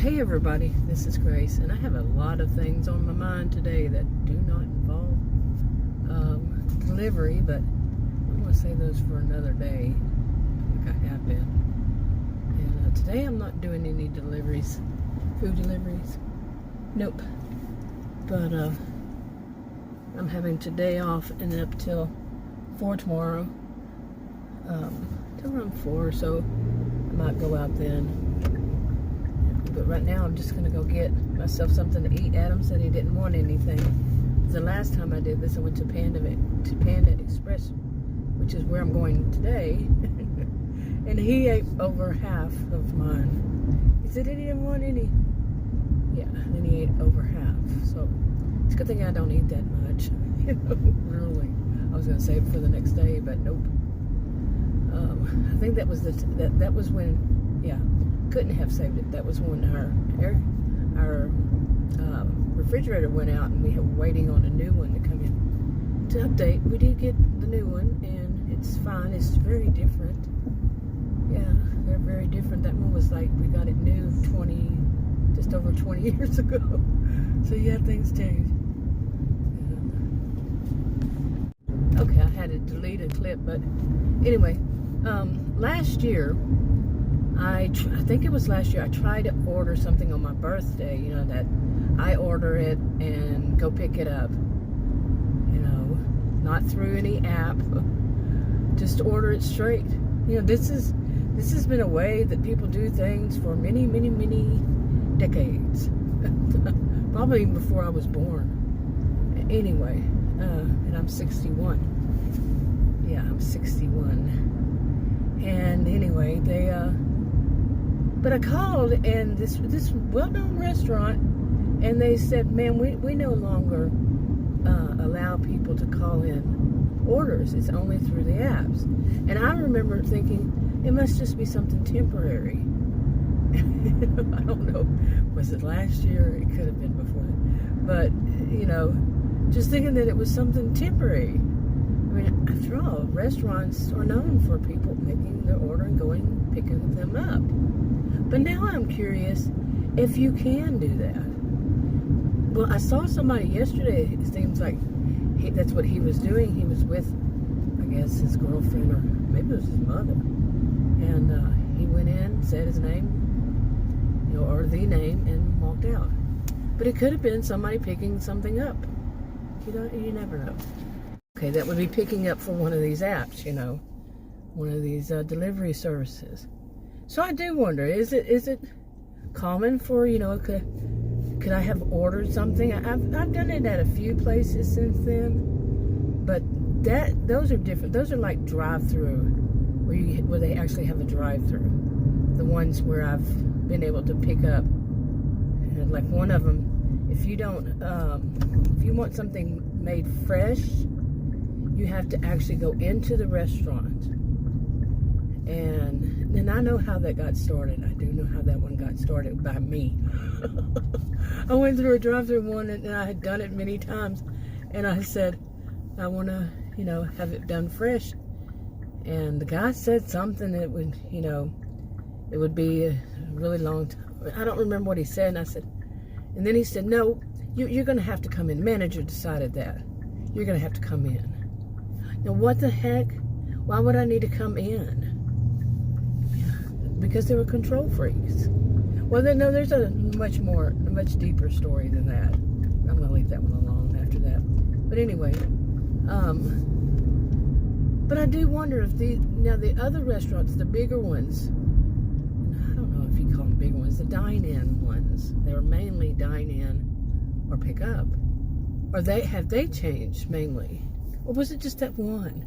Hey everybody, this is Grace, and I have a lot of things on my mind today that do not involve delivery, but I'm going to save those for another day, like I have been. And today I'm not doing any deliveries, food deliveries, nope. But I'm having today off and up till 4 tomorrow, till around 4 or so. I might go out then. But right now I'm just going to go get myself something to eat. Adam said he didn't want anything. The last time I did this, I went to Panda Express, which is where I'm going today. And he ate over half of mine. He said he didn't want any. Yeah, then he ate over half. So it's a good thing I don't eat that much. You know, really. I was going to save it for the next day, but nope. I think that was that was when, yeah. Couldn't have saved it. That was when our refrigerator went out and we were waiting on a new one to come in to update. We did get the new one and it's fine. It's very different. Yeah, they're very different. That one was like, we got it new just over 20 years ago. So yeah, things change. Okay, I had to delete a clip, but anyway, last year, I think it was last year, I tried to order something on my birthday, you know, that I order it and go pick it up, you know, not through any app, just order it straight. You know, this has been a way that people do things for many, many, many decades, probably even before I was born. Anyway, and I'm 61. Yeah, I'm 61. And anyway, but I called and this well-known restaurant, and they said, "Man, we no longer allow people to call in orders. It's only through the apps." And I remember thinking, it must just be something temporary. I don't know, was it last year? It could have been before that. But, you know, just thinking that it was something temporary. I mean, after all, restaurants are known for people making their order and going and picking them up. But now I'm curious if you can do that. Well, I saw somebody yesterday, it seems like that's what he was doing. He was with, I guess, his girlfriend, or maybe it was his mother. And he went in, said his name, you know, or the name, and walked out. But it could have been somebody picking something up. You never know. Okay, that would be picking up for one of these apps, you know, one of these delivery services. So I do wonder, is it common for, you know, could I have ordered something? I've done it at a few places since then, but those are different. Those are like drive-through, where they actually have a drive-through. The ones where I've been able to pick up, and like one of them, if you want something made fresh, you have to actually go into the restaurant. And I know how that got started. I do know how that one got started, by me. I went through a drive-through one, and I had done it many times. And I said, I want to, you know, have it done fresh. And the guy said something that would, you know, it would be a really long time. I don't remember what he said. And I said, and then he said, no, you're going to have to come in. Manager decided that. You're going to have to come in. Now, what the heck? Why would I need to come in? Because they were control freaks. Well, no, there's a much deeper story than that. I'm going to leave that one alone after that. But anyway, but I do wonder if the other restaurants, the bigger ones, I don't know if you call them big ones, the dine-in ones, they're mainly dine-in or pick up. Or have they changed mainly? Or was it just that one?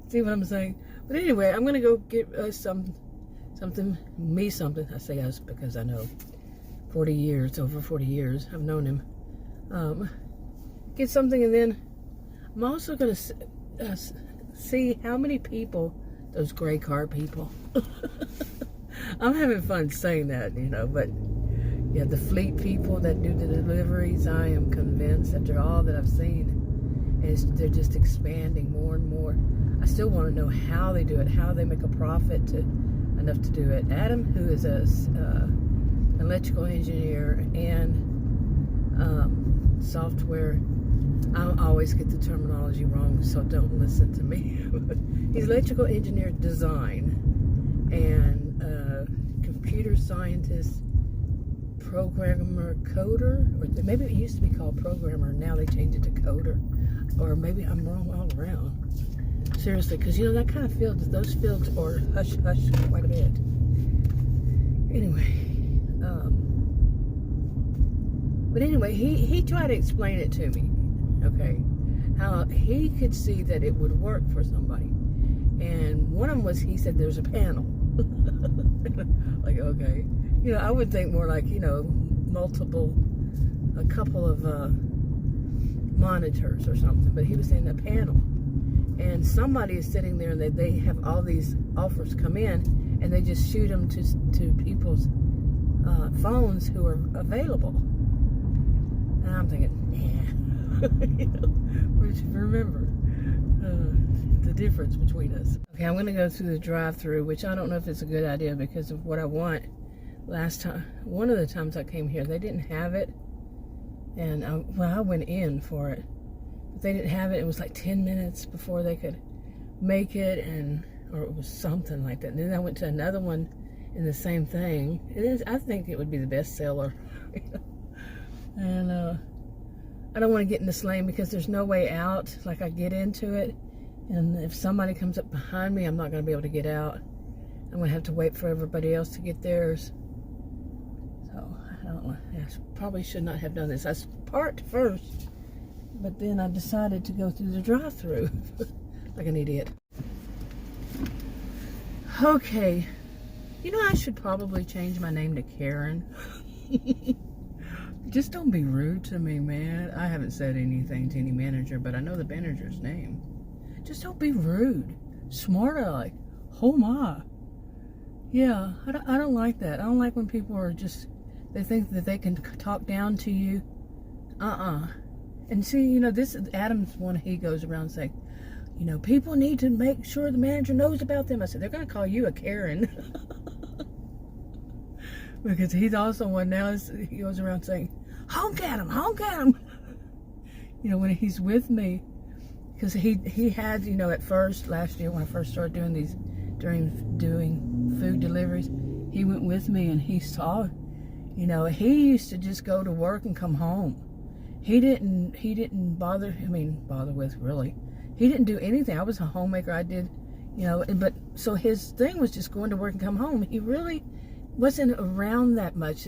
See what I'm saying? But anyway, I'm going to go get us something. I say us because I know 40 years, over 40 years, I've known him. Get something, and then I'm also going to see how many people, those gray car people. I'm having fun saying that, you know, but yeah, the fleet people that do the deliveries, I am convinced, after all that I've seen, they're just expanding more and more. I still want to know how they do it, how they make a profit enough to do it. Adam, who is a electrical engineer, and software. I always get the terminology wrong, so don't listen to me. He's electrical engineer design and computer scientist, programmer, coder, or maybe it used to be called programmer, now they changed it to coder, or maybe I'm wrong all around. Seriously, because you know that kind of field, those fields are hush hush quite a bit. Anyway, but anyway, he tried to explain it to me, okay, how he could see that it would work for somebody. And one of them was, he said there's a panel. Like, okay, you know, I would think more like, you know, a couple of monitors or something, but he was saying a panel. And somebody is sitting there, and they have all these offers come in, and they just shoot them to people's phones who are available. And I'm thinking, nah. You know, which, remember the difference between us. Okay, I'm going to go through the drive-through, which I don't know if it's a good idea because of what I want. Last time, one of the times I came here, they didn't have it, and I went in for it. They didn't have it. It was like 10 minutes before they could make it, or it was something like that. And then I went to another one in the same thing. I think it would be the best seller. And I don't want to get in this lane because there's no way out. Like, I get into it, and if somebody comes up behind me, I'm not going to be able to get out. I'm going to have to wait for everybody else to get theirs. So I don't know. I probably should not have done this. I parked first, but then I decided to go through the drive-through like an idiot. Okay, you know, I should probably change my name to Karen. Just don't be rude to me, man. I haven't said anything to any manager, but I know the manager's name. Just don't be rude. Smart aleck. Oh my. Yeah, I don't like that. I don't like when people are just, they think that they can talk down to you. And see, you know, this is Adam's one, he goes around saying, you know, people need to make sure the manager knows about them. I said, they're going to call you a Karen. Because he's also one now, he goes around saying, honk at him, honk at him. You know, when he's with me, because he had, you know, at first, last year when I first started doing food deliveries, he went with me and he saw, you know, he used to just go to work and come home. He didn't bother with, really. He didn't do anything. I was a homemaker. I did, you know, but so his thing was just going to work and come home. He really wasn't around that much.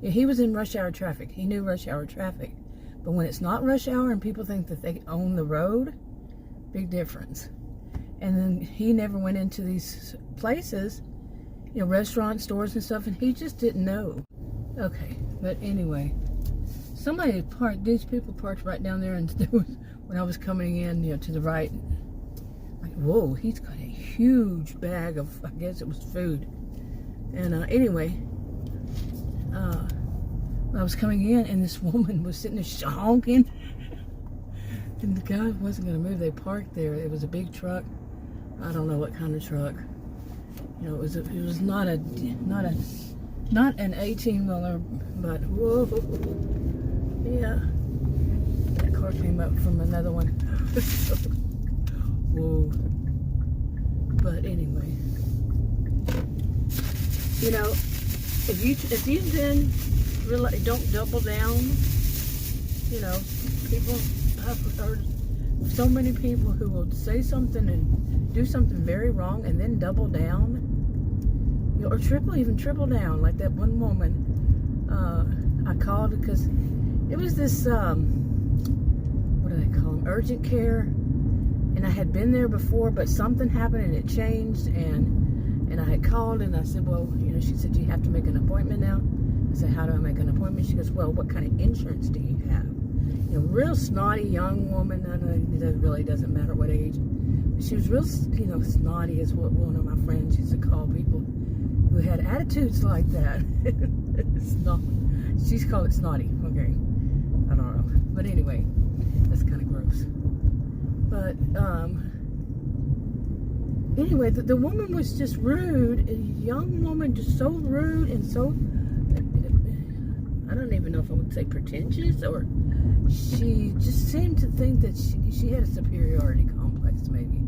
He was in rush hour traffic. He knew rush hour traffic. But when it's not rush hour and people think that they own the road, big difference. And then he never went into these places, you know, restaurants, stores and stuff, and he just didn't know. Okay, but anyway, these people parked right down there, and when I was coming in, you know, to the right, like, whoa, he's got a huge bag of, I guess it was food. And anyway, when I was coming in, and this woman was sitting there honking, and the guy wasn't going to move. They parked there. It was a big truck. I don't know what kind of truck. You know, it was not an 18-wheeler, but whoa, yeah. That car came up from another one. Whoa. But anyway, you know, if you then really don't double down, you know, I've heard so many people who will say something and do something very wrong and then double down, you know, or triple down, like that one woman. I called because it was this what do they call them, urgent care, and I had been there before, but something happened and it changed, and I had called and I said, well, you know, she said, do you have to make an appointment now? I said, how do I make an appointment? She goes, well, what kind of insurance do you have? You know, real snotty young woman. I know it really doesn't matter what age. But she was real, you know, snotty is what one of my friends used to call people who had attitudes like that. She's called it snotty. Okay, I don't know. But anyway, that's kind of gross. But anyway, the woman was just rude. A young woman, just so rude and so I don't even know if I would say pretentious, or she just seemed to think that she had a superiority complex, maybe,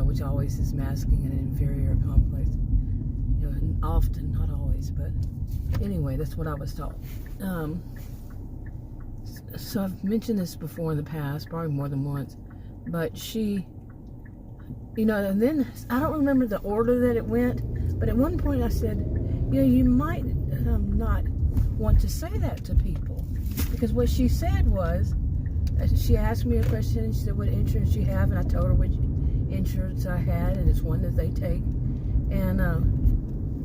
which always is masking an inferior complex, and often, not always, but anyway, that's what I was taught. So I've mentioned this before in the past, probably more than once, but she, and then I don't remember the order that it went, but at one point I said, you might not want to say that to people, because what she said was, she asked me a question, and she said, what insurance you have, and I told her which insurance I had, and it's one that they take, and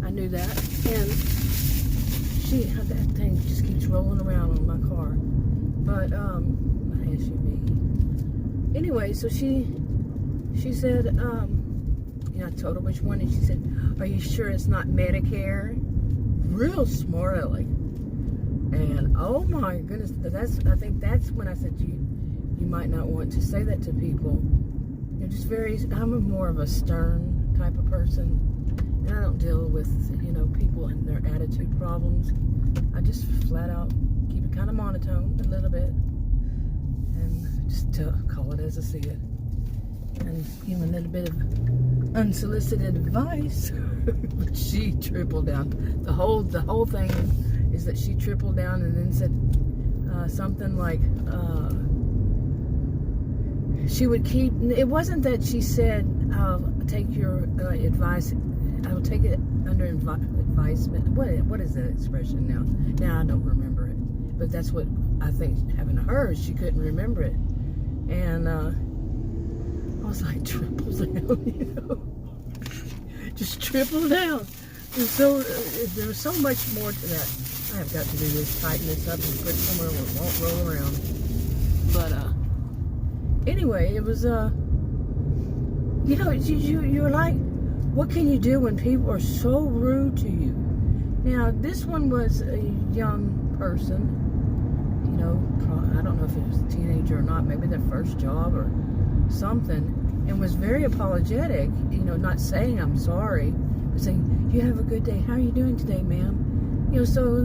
I knew that, and that thing just keeps rolling around on my car, but my SUV. Anyway, so she said, I told her which one, and she said, are you sure it's not Medicare? Real smartly. And oh my goodness, I think that's when I said you might not want to say that to people. I'm more of a stern type of person, and I don't deal with people and their attitude problems. I just flat out keep it kind of monotone a little bit, and just call it as I see it, and give a little bit of unsolicited advice. But she tripled down. The whole thing is that she tripled down and then said something like she would keep. It wasn't that she said, I'll take your advice. I will take it under advisement. What is that expression now? Now I don't remember it. But that's what I think happened to her. She couldn't remember it. And I was like, triple down, just triple down. And so there was so much more to that. I have got to do this, tighten this up and put it somewhere where it won't roll around. But anyway, it was you're like, what can you do when people are so rude to you? Now, this one was a young person, I don't know if it was a teenager or not, maybe their first job or something, and was very apologetic, not saying I'm sorry, but saying, you have a good day. How are you doing today, ma'am? So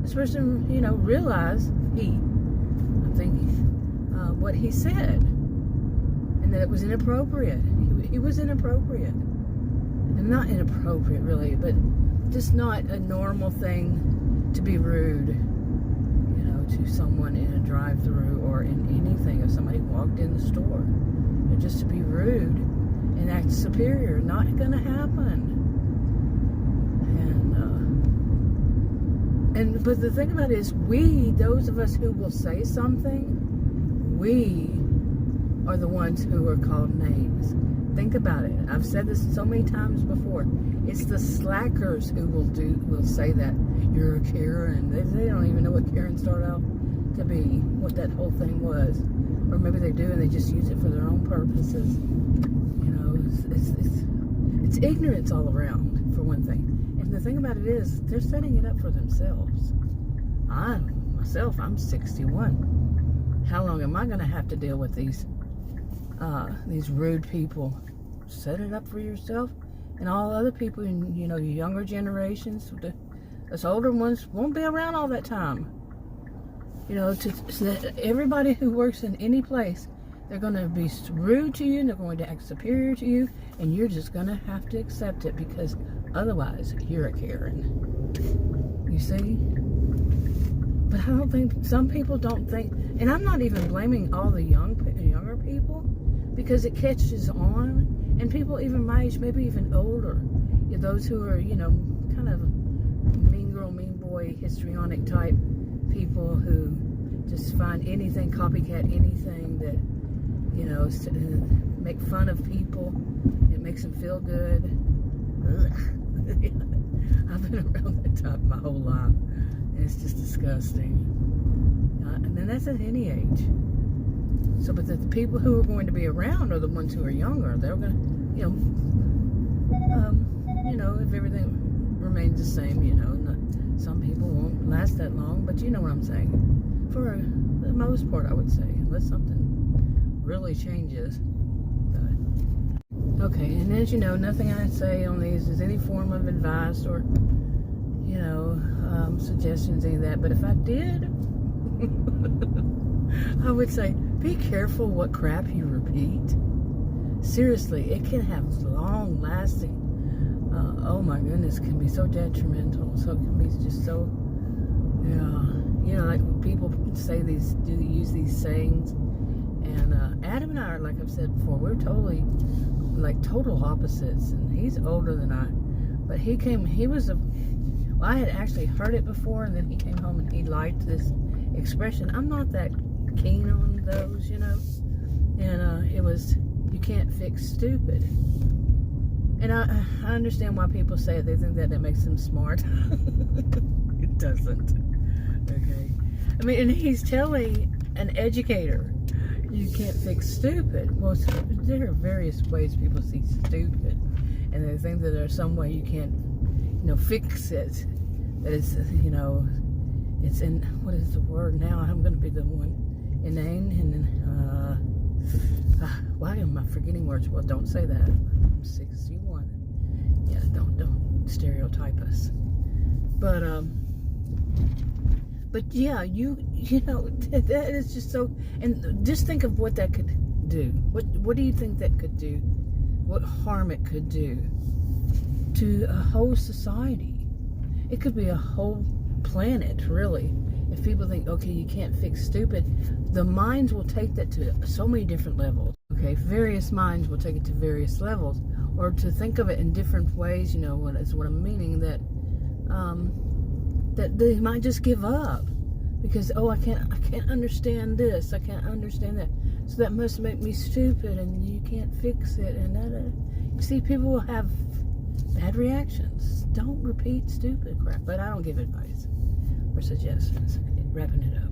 this person, realized I'm thinking, what he said, and that it was inappropriate. He was inappropriate. And not inappropriate, really, but just not a normal thing to be rude, to someone in a drive-through or in anything. If somebody walked in the store, just to be rude and act superior, not going to happen. But the thing about it is, those of us who will say something, we are the ones who are called names. Think about it. I've said this so many times before. It's the slackers who will say that you're a Karen. They don't even know what Karen started out to be, what that whole thing was, or maybe they do and they just use it for their own purposes. It's ignorance all around, for one thing. And the thing about it is, they're setting it up for themselves. I'm 61. How long am I going to have to deal with these rude people? Set it up for yourself, and all other people in younger generations. Us older ones won't be around all that time. Everybody who works in any place, they're going to be rude to you, and they're going to act superior to you, and you're just going to have to accept it, because otherwise you're a Karen. You see? But I don't think, some people don't think, and I'm not even blaming all the younger people, because it catches on, and people even my age, maybe even older, those who are, kind of mean girl, mean boy, histrionic type people who just find anything, copycat anything that, make fun of people. It makes them feel good. I've been around that type my whole life, and it's just disgusting. And then that's at any age. So, but the people who are going to be around are the ones who are younger. They're going to, if everything remains the same, some people won't last that long, but you know what I'm saying. For the most part, I would say, unless something really changes. But, okay, and as you know, nothing I say on these is any form of advice or, suggestions, any of that. But if I did, I would say, be careful what crap you repeat. Seriously, it can have long-lasting, oh my goodness, can be so detrimental. So it can be just so, like people use these sayings. And Adam and I are, like I've said before, we're totally, like, total opposites. And he's older than I. But I had actually heard it before, and then he came home and he liked this expression. I'm not that keen on those, And it was, you can't fix stupid. And I understand why people say it. They think that makes them smart. It doesn't. Okay. I mean, and he's telling an educator, you can't fix stupid. Well, there are various ways people see stupid, and they think that there's some way you can't, fix it. That it's, it's in, what is the word now? I'm going to be the one. Inane, why am I forgetting words? Well, don't say that. I'm 61. Yeah, don't stereotype us. But yeah, that is just so, and just think of what that could do. What do you think that could do? What harm it could do to a whole society? It could be a whole planet, really. If people think, okay, you can't fix stupid, the minds will take that to so many different levels. Okay, various minds will take it to various levels, or to think of it in different ways. What I'm meaning, that that they might just give up because, I can't understand this, I can't understand that, so that must make me stupid, and you can't fix it, and you see, people will have bad reactions. Don't repeat stupid crap. But I don't give advice or suggestions. Wrapping it up.